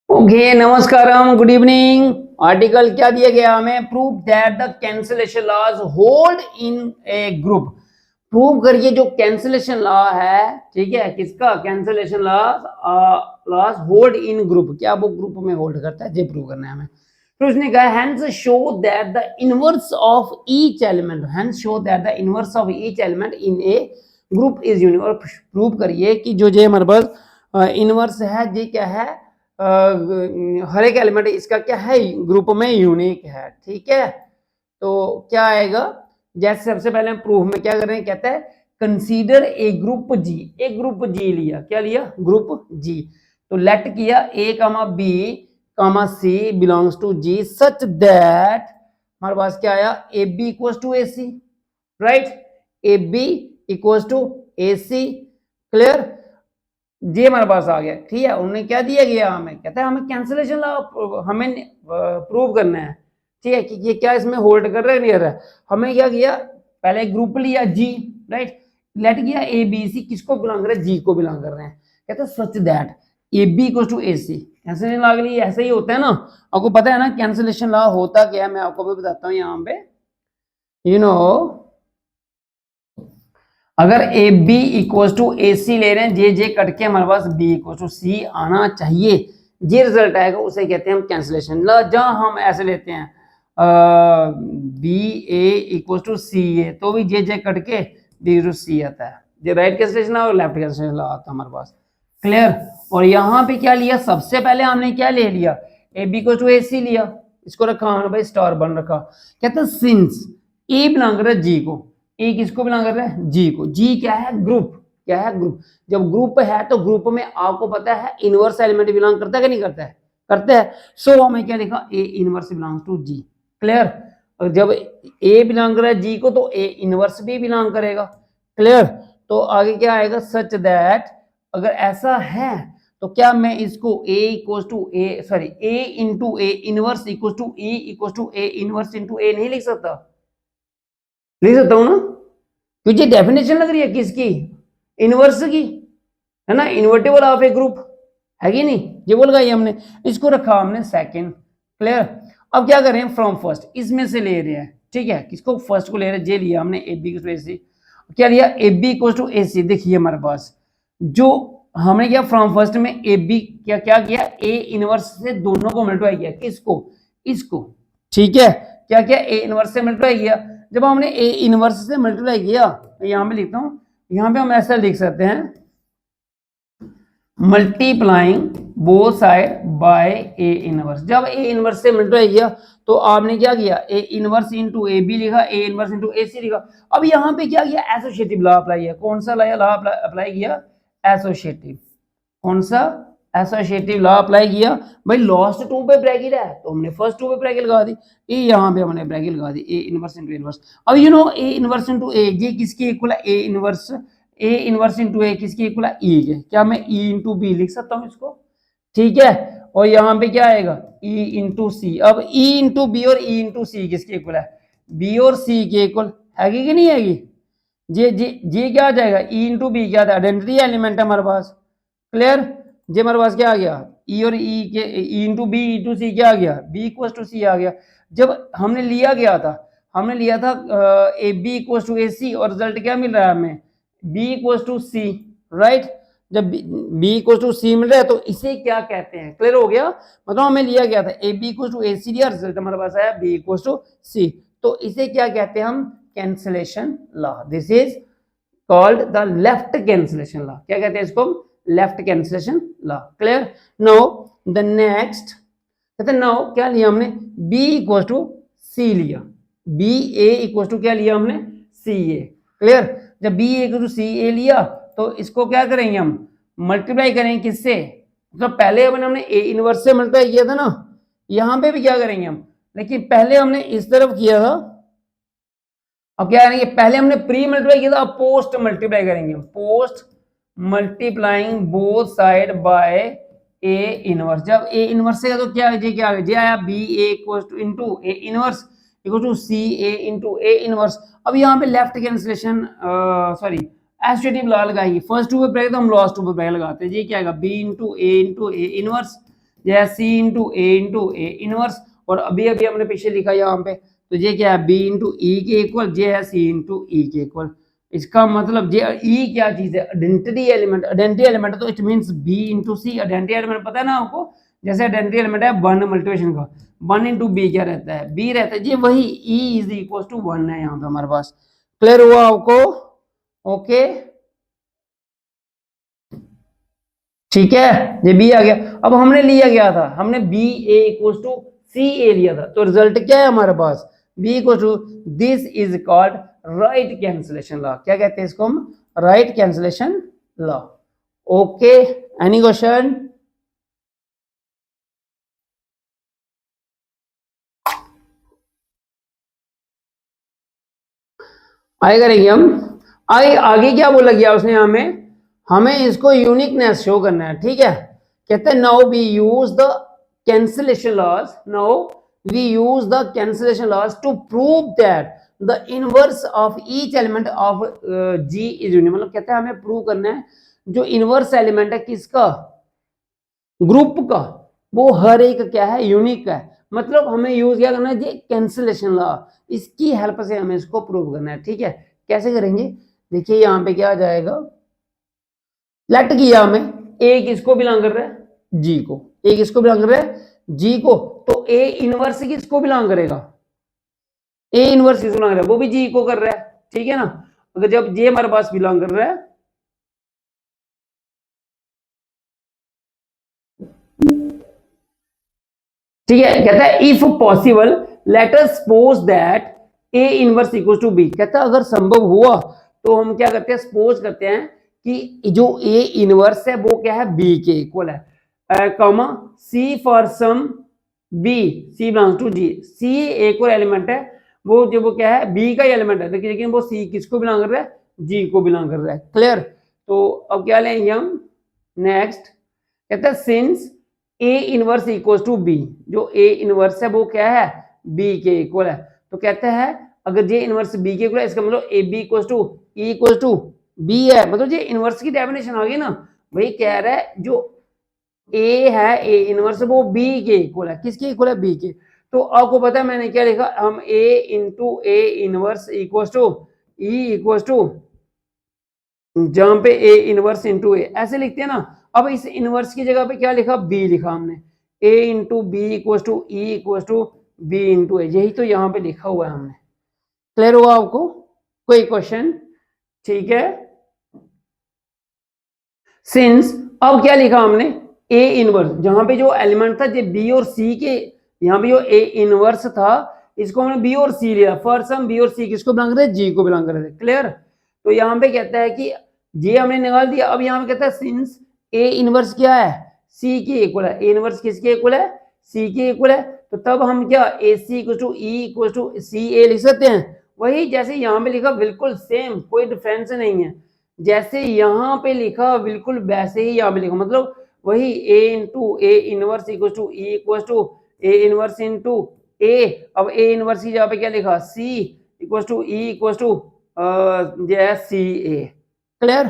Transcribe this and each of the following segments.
Okay नमस्कारम good evening. Article क्या दिया गया हमें? Prove that the cancellation laws hold in a group. Prove करिए जो कैंसिलेशन लॉ है, ठीक है, किसका cancellation laws hold in group, क्या वो ग्रुप में होल्ड करता है, ये प्रूव करना है हमें। तो उसने कहा hence show that the inverse of each element, hence show that the inverse of each element in a group is unique. और प्रूव करिए कि जो जे हमारे पास इनवर्स है, ये क्या है, हर एक एलिमेंट इसका क्या है, ग्रुप में यूनिक है। ठीक है, तो क्या आएगा, जैसे सबसे पहले हम प्रूफ में क्या कर रहे हैं, कहता है कंसीडर ए ग्रुप जी। एक ग्रुप जी लिया, क्या लिया, ग्रुप जी। तो लेट किया A comma B comma C belongs to G such that हमारे पास क्या आया, A B equals to A C, right, A B equals to A C. Clear, ये हमारे पास आ गया। ठीक है, उन्होंने क्या दिया गया हमें, कहता है हमें कैंसिलेशन लॉ हमें प्रूव करना है। ठीक है, कि ये क्या इसमें होल्ड कर रहा है, नहीं कर रहा है। हमें क्या किया, पहले ग्रुप लिया जी, राइट, लेट किया ए बी सी किसको बिलोंग कर रहे हैं, जी को बिलोंग कर रहे हैं। कहता है such that A B equals to A C. Cancellation law के लिए ऐसा ही होता है ना, आपको पता है ना कैंसिलेशन लॉ होता क्या है, मैं आपको भी बताता हूँ यहाँ पे। यू नो, अगर ए बी इक्वल टू ए सी ले रहे हैं, जे कट के हमारे पास बी इक्वल टू सी आना चाहिए, ये रिजल्ट आएगा, उसे कहते हैं हम कैंसिलेशन। जहां हम ऐसे लेते हैं B A equal to C ए, तो भी जे कट के बी टू सी आता है, ये राइट कैंसिलेशन और लेफ्ट कैंसिलेशन आता है हमारे पास। क्लियर, और यहाँ पे क्या लिया, सबसे पहले हमने क्या ले लिया, ए बी इक्वल टू ए सी लिया, इसको रखा हमने भाई स्टार बन रखा। कहते हैं सिंस ए बिलोंग कर रहा है जी को, ए किसको बिलोंग कर रहा है, जी को, जी क्या है, ग्रुप, क्या है, ग्रुप। जब ग्रुप है तो ग्रुप में आपको पता है इनवर्स एलिमेंट बिलोंग करता है कि नहीं करता है, करते हैं। सो हमें क्या लिखा, A inverse belongs to G. Clear, और जब ए बिलोंग कर रहा है जी को तो ए इनवर्स भी बिलोंग करेगा। क्लियर, तो आगे क्या आएगा, सच दैट, अगर ऐसा है तो क्या मैं इसको a equal to A sorry a into A inverse equal to e equal to A inverse into A नहीं लिख सकता, लिख सकता हूं ना, क्योंकि डेफिनेशन लग रही है किसकी, इनवर्स की, है ना, इन्वर्टेबल ऑफ ए ग्रुप है कि नहीं, ये बोल गई हमने, इसको रखा हमने सेकंड। क्लियर, अब क्या कर रहे हैं, फ्रॉम फर्स्ट इसमें से ले रहे हैं। ठीक है, किसको, फर्स्ट को ले रहे हैं, जे लिया हमने ए बी इक्वल टू ए सी, क्या लिया, ए बी इक्वल टू ए सी। देखिए हमारे पास जो हमने क्या, फ्रॉम फर्स्ट में ए बी क्या क्या किया, ए इनवर्स से दोनों को मल्टीप्लाई किया, किसको, इसको। ठीक है, क्या क्या, ए इनवर्स से मल्टीप्लाई किया। जब हमने ए इनवर्स से मल्टीप्लाई किया, यहां पे लिखता हूं, यहां पे हम ऐसा लिख सकते हैं, multiplying both side by A inverse. जब ए इनवर्स से मल्टीप्लाई किया तो आपने क्या किया, A inverse into A B लिखा, ए इनवर्स इनटू ए सी लिखा। अब यहां पे क्या किया, एसोसिएटिव लॉ अप्लाई किया। कौन सा लॉ अप्लाई किया, एसोसिएटिव। कौन सा, एसोसिएटिव लॉ अप्लाई किया। भाई लास्ट टू पे ब्रैकेट है तो हमने फर्स्ट टू पे ब्रैकेट लगा दी, ए यहाँ पे हमने ब्रैकेट लगा दी, ए इनवर्स इनटू इनवर्स। अब you know A inverse into A, ये किसके इक्वल है, A inverse, A inverse into A किसके इक्वल है, ई के। क्या मैं ई इंटू बी लिख सकता हूँ इसको, ठीक है, और यहाँ पे क्या आएगा, ई इंटू सी। अब ई इंटू बी और ई इंटू सी किसके इक्वल है, बी और सी के इक्वल हैगी कि नहीं हैगी, जी क्या आ जाएगा, ई इंटू बी क्या था, आइडेंटिटी एलिमेंट है हमारे पास। क्लियर, जे हमारे पास क्या आ गया, ई और ई के, E into B into C क्या आ गया, बी इक्वल टू सी आ गया। जब हमने लिया गया था, हमने लिया था A B equal to A C, और रिजल्ट क्या मिल रहा है हमें, B equal to C, right. जब बी इक्वल टू सी मिल रहा है तो इसे क्या कहते हैं, क्लियर हो गया। मतलब हमें लिया गया था A B equal to A सी लिया, रिजल्ट हमारे पास आया बी इक्वल टू सी, तो इसे क्या कहते हैं हम, cancellation law. This is called the left cancellation law. क्या कहते हैं इसको, left cancellation law. Clear, know the next, कहते हैं नो क्या लिया हमने, b इक्वल टू सी लिया, b a इक्वल टू क्या लिया हमने, सी ए। क्लियर, जब b equal to C A लिया तो इसको क्या करेंगे हम, मल्टीप्लाई करेंगे किससे, मतलब पहले हमने a इनवर्स से मल्टीप्लाई किया था ना, यहां पे भी क्या करेंगे हम, लेकिन पहले हमने इस तरफ किया था, अब क्या करेंगे, पहले हमने प्री मल्टीप्लाई किया था, अब पोस्ट मल्टीप्लाई करेंगे, post multiplying both side by A inverse. जब ए इनवर्स से तो क्या है, क्या आया, B A equal to into A inverse equal to C A into A inverse. अब यहाँ पे left cancellation sorry associative law लगाएंगे, फर्स्ट टू पे ब्रैकेट तो हम लास्ट टू पे ब्रैकेट लगाते हैं, ये क्या आएगा, बी इंटू ए इनवर्स, ये सी इंटू ए इनवर्स, और अभी अभी हमने पीछे लिखा यहाँ पे, तो ये क्या है बी इंटू ई के इक्वल, ये है सी इंटू ई के इक्वल। इसका मतलब ये ई क्या चीज है, आइडेंटिटी एलिमेंट, आइडेंटिटी एलिमेंट तो it means B into C. Identity element पता है ना आपको, जैसे आइडेंटिटी एलिमेंट है वन मल्टीप्लिकेशन का, वन इंटू बी क्या रहता है, बी रहता है, ये वही E is equal to one है यहाँ पे हमारे पास। क्लियर हुआ आपको? ओके ठीक है, ये बी आ गया। अब हमने लिया गया था, हमने B A equal to C A लिया था, तो रिजल्ट क्या है हमारे पास, B equal to, this is called right cancellation law. क्या कहते हैं इसको हम, right cancellation law. Okay, any question? आगे करेंगे हम। आगे क्या बोला गया उसने, हमें इसको यूनिकनेस शो करना है, ठीक है। कहते हैं now we use the cancellation laws, now we use the cancellation laws to prove that the inverse of each element of G is unique. मतलब कहते हैं हमें प्रूव करना है जो इनवर्स एलिमेंट है किसका, ग्रुप का, वो हर एक क्या है, यूनिक है। मतलब हमें यूज क्या करना है जी, कैंसिलेशन लॉ, इसकी हेल्प से हमें इसको प्रूव करना है, ठीक है। कैसे करेंगे, देखिए यहाँ पे क्या आ जाएगा, लेट किया हमें, ए किसको बिलोंग कर रहा है, जी को, ए किसको बिलोंग कर रहा है, जी को, तो ए इनवर्स किसको बिलोंग करेगा, ए इनवर्स किसको बिलोंग कर रहा है, वो भी जी को कर रहा है, ठीक है ना। अगर जब जे हमारे पास बिलोंग कर रहा है, ठीक है, कहता है if possible let us suppose that A inverse equal to B. कहता है अगर संभव हुआ तो हम क्या करते हैं, सपोज करते हैं कि जो ए इनवर्स है वो क्या है, बी के इक्वल है, comma C for some B C belongs to G. C एक और एलिमेंट है, वो जो वो क्या है, बी का एलिमेंट है, लेकिन वो सी किसको बिलोंग कर रहा है, जी को बिलोंग कर रहा है। क्लियर? तो अब क्या लेंगे हम नेक्स्ट, कहता है since A inverse equal to B, जो ए इनवर्स है वो क्या है, बी के इक्वल है, तो कहते हैं अगर जे इनवर्स बी के इक्वल है, इसका मतलब A B equal to E equal to B है। मतलब ये इनवर्स की डेफिनेशन आ गई ना, वही कह रहा है जो ए है, ए इनवर्स वो बी के इक्वल है, किसके इक्वल है, बी के। तो आपको पता है मैंने क्या लिखा, हम A into A inverse equal to E equal to, जहां पे ए इनवर्स इंटू ए ऐसे लिखते हैं ना। अब इस इनवर्स की जगह पे क्या लिखा, बी लिखा हमने, A into B equal to E equal to B into A, यही तो यहाँ पे लिखा हुआ है हमने। क्लियर हुआ आपको? कोई क्वेश्चन? ठीक है, सिंस अब क्या लिखा हमने, ए इनवर्स, जहां पे जो एलिमेंट था जो बी और सी के, यहाँ पे जो ए इनवर्स था इसको हमने बी और सी लिया, फर्स्ट हम बी और सी किसको बिलोंग कर रहे, जी को बिलोंग कर रहे थे। क्लियर? तो यहाँ पे कहता है कि ये हमने निकाल दिया। अब यहाँ पे कहता है सिंस ए इनवर्स क्या है, सी के इक्वल है, ए इनवर्स किसके इक्वल है, सी के इक्वल है, तो तब हम क्या A C equal to E equal to C A लिख सकते हैं। वही जैसे यहाँ पे लिखा बिल्कुल सेम, कोई डिफरेंस नहीं है, जैसे यहाँ पे लिखा बिल्कुल वैसे ही यहाँ पे लिखा, मतलब वही A into A inverse equal to E equal to A inverse into A. अब ए इनवर्स की जगह पे क्या लिखा, C equal to E equal to C A. Clear?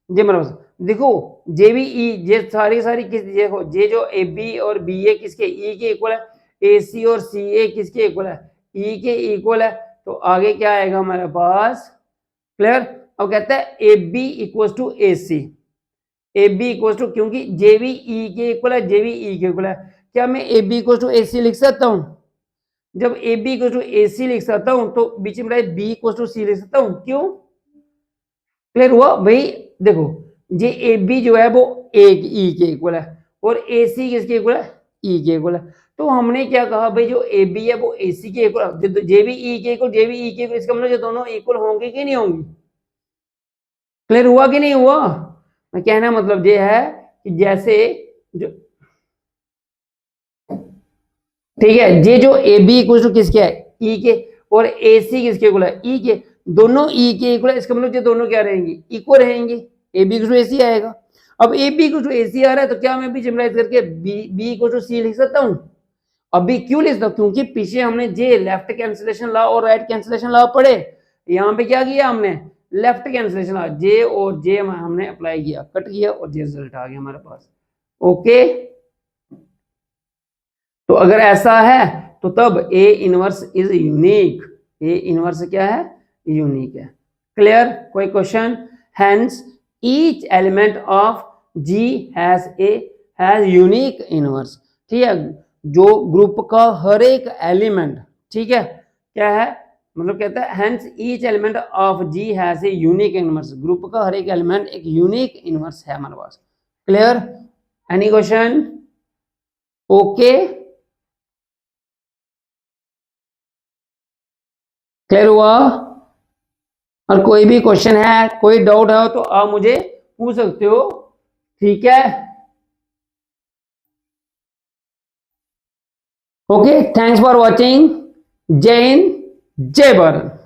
जी मतलब देखो जे बी ई, ये सारी सारी किस, देखो ये जो ए बी और बी ए किसके, ई के इक्वल है, ए सी और सी ए किसके इक्वल है, ई के इक्वल है, तो आगे क्या आएगा हमारे पास। क्लियर? अब कहता है A B equal to A C, A B equal to, क्योंकि जे बी ई के इक्वल है, जे बी ई के इक्वल है, क्या मैं ए बी इक्वल टू ए सी लिख सकता हूं, जब ए बी इक्वल टू ए सी लिख सकता हूं तो बीच में बी इक्वल टू सी लिख सकता हूं, क्यों? क्लियर हुआ भाई? देखो ये ए बी जो है वो ए ई के इक्वल है और ए सी किसके इक्वल है, ई के इक्वल है, तो हमने क्या कहा भाई जो ए बी है वो ए सी के इक्वल, जे बी ई के इक्वल, जे बी ई के इक्वल, इसका मतलब ये दोनों इक्वल होंगे कि नहीं होंगे। क्लियर हुआ कि नहीं हुआ? मैं कहना मतलब ये है कि जैसे जो, ठीक है, ये जो ए बी इक्वल टू किसके है, ई के, और ए सी किसके इक्वल है, ई के, दोनों ई के इक्वल है, इसका मतलब ये दोनों क्या रहेंगे, इक्वल रहेंगे, ए बी इक्वल टू ए सी आएगा। अब ए बी इक्वल टू ए सी आ रहा है तो क्या मैं भी जनरलाइज करके बी इक्वल टू सी लिख सकता हूँ। अभी क्यों लिख सकता हूँ, क्योंकि पीछे हमने जे लेफ्ट कैंसिलेशन लॉ और राइट कैंसिलेशन लॉ पढ़े, यहाँ पे क्या किया हमने, लेफ्ट कैंसिलेशन लॉ, जे और जे हमने अप्लाई किया, कट किया और जे रिजल्ट आ गया हमारे पास। ओके तो अगर ऐसा है तो तब A inverse is unique. A inverse क्या है? यूनिक है। क्लियर? कोई question? Hence each element of G has unique inverse. ठीक है, जो ग्रुप का हर एक एलिमेंट, ठीक है, क्या है, मतलब कहता है hence each element of G has a unique inverse. Group का हर एक एलिमेंट एक यूनिक इनवर्स है हमारे पास। Clear? Any question? Okay, clear हुआ? और कोई भी क्वेश्चन है, कोई डाउट है तो आप मुझे पूछ सकते हो। ठीक है, ओके, थैंक्स फॉर वॉचिंग। जय हिंद, जय भारत।